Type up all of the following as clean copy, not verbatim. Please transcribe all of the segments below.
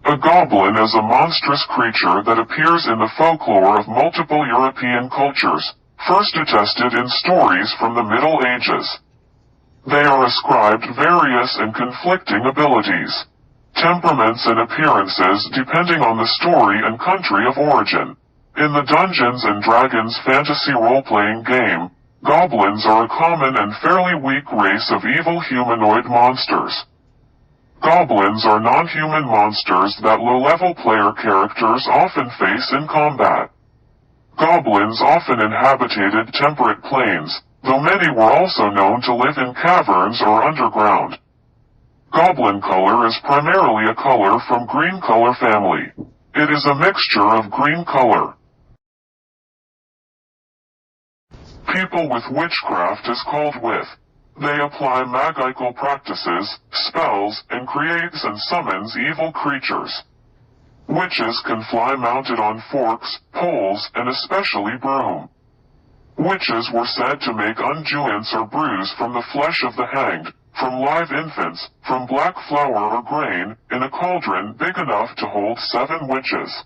A goblin is a monstrous creature that appears in the folklore of multiple European cultures, first attested in stories from the Middle Ages. They are ascribed various and conflicting abilities, temperaments and appearances depending on the story and country of origin. In the Dungeons & Dragons fantasy role-playing game, goblins are a common and fairly weak race of evil humanoid monsters. Goblins are non-human monsters that low-level player characters often face in combat. Goblins often inhabited temperate plains, though many were also known to live in caverns or underground. Goblin color is primarily a color from green color family. It is a mixture of green color. People with witchcraft is called witch. They apply magical practices, spells, and creates and summons evil creatures. Witches can fly mounted on forks, poles, and especially broom. Witches were said to make unguents or brews from the flesh of the hanged, from live infants, from black flour or grain, in a cauldron big enough to hold 7 witches.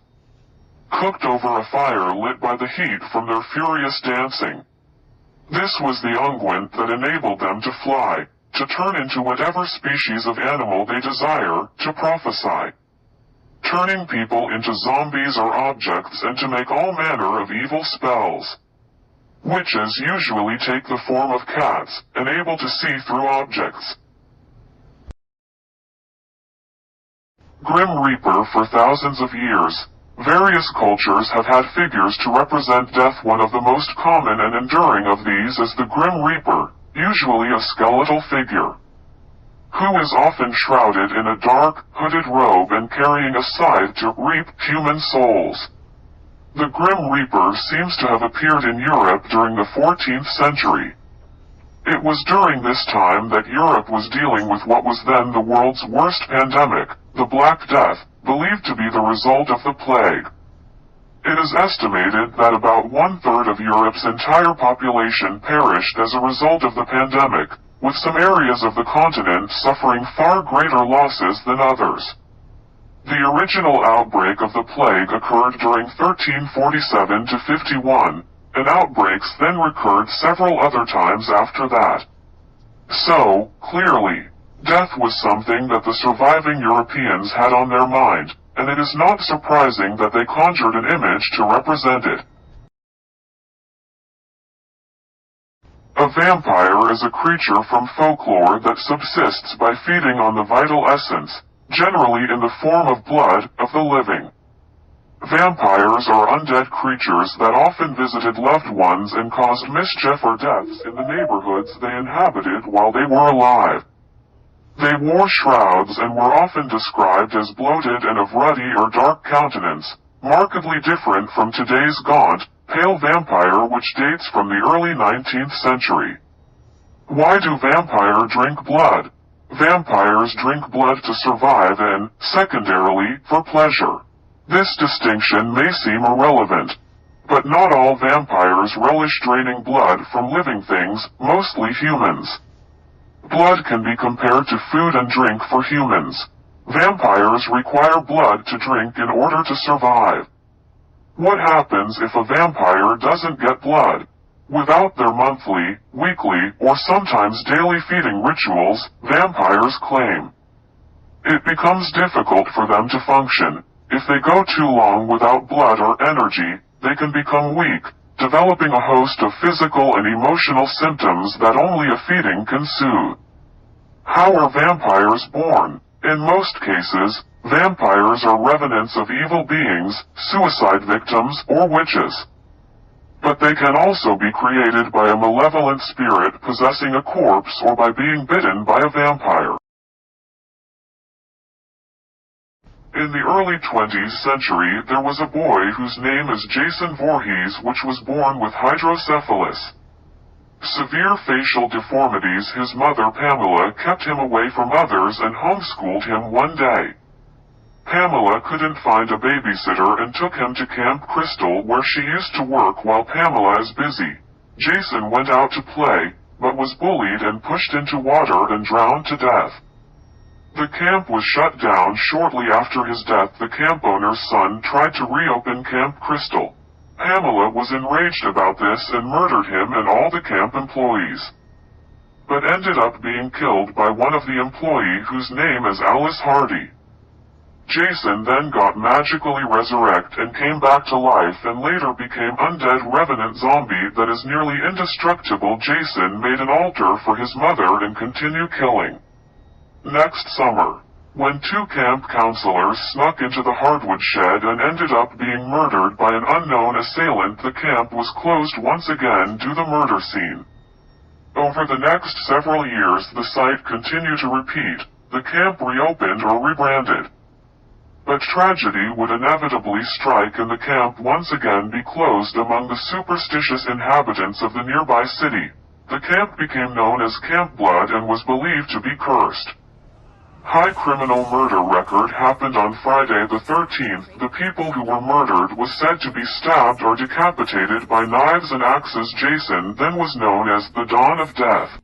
Cooked over a fire lit by the heat from their furious dancing. This was the unguent that enabled them to fly, to turn into whatever species of animal they desire, to prophesy. Turning people into zombies or objects and to make all manner of evil spells. Witches usually take the form of cats, and able to see through objects. Grim Reaper. For thousands of years, various cultures have had figures to represent death. One of the most common and enduring of these is the Grim Reaper, usually a skeletal figure, who is often shrouded in a dark, hooded robe and carrying a scythe to reap human souls. The Grim Reaper seems to have appeared in Europe during the 14th century. It was during this time that Europe was dealing with what was then the world's worst pandemic, the Black Death, believed to be the result of the plague. It is estimated that about 1/3 of Europe's entire population perished as a result of the pandemic, with some areas of the continent suffering far greater losses than others. The original outbreak of the plague occurred during 1347 to 51, and outbreaks then recurred several other times after that. So, clearly, death was something that the surviving Europeans had on their mind, and it is not surprising that they conjured an image to represent it. A vampire is a creature from folklore that subsists by feeding on the vital essence, generally in the form of blood, of the living. Vampires are undead creatures that often visited loved ones and caused mischief or deaths in the neighborhoods they inhabited while they were alive. They wore shrouds and were often described as bloated and of ruddy or dark countenance, markedly different from today's gaunt, pale vampire which dates from the early 19th century. Why do vampires drink blood? Vampires drink blood to survive and, secondarily, for pleasure. This distinction may seem irrelevant, but not all vampires relish draining blood from living things, mostly humans. Blood can be compared to food and drink for humans. Vampires require blood to drink in order to survive. What happens if a vampire doesn't get blood? Without their monthly, weekly, or sometimes daily feeding rituals, vampires claim, it becomes difficult for them to function. If they go too long without blood or energy, they can become weak, developing a host of physical and emotional symptoms that only a feeding can soothe. How are vampires born? In most cases, vampires are revenants of evil beings, suicide victims, or witches. But they can also be created by a malevolent spirit possessing a corpse or by being bitten by a vampire. In the early 20th century, there was a boy whose name is Jason Voorhees, which was born with hydrocephalus. Severe facial deformities. His mother Pamela kept him away from others and homeschooled him one day. Pamela couldn't find a babysitter and took him to Camp Crystal where she used to work while Pamela is busy. Jason went out to play, but was bullied and pushed into water and drowned to death. The camp was shut down shortly after his death. The camp owner's son tried to reopen Camp Crystal. Pamela was enraged about this and murdered him and all the camp employees, but ended up being killed by one of the employees whose name is Alice Hardy. Jason then got magically resurrected and came back to life and later became undead revenant zombie that is nearly indestructible. Jason made an altar for his mother and continued killing. Next summer, when two camp counselors snuck into the hardwood shed and ended up being murdered by an unknown assailant, the camp was closed once again due to the murder scene. Over the next several years the site continued to repeat. The camp reopened or rebranded. But tragedy would inevitably strike and the camp once again be closed among the superstitious inhabitants of the nearby city. The camp became known as Camp Blood and was believed to be cursed. High criminal murder record happened on Friday the 13th. The people who were murdered was said to be stabbed or decapitated by knives and axes. Jason then was known as the Dawn of Death.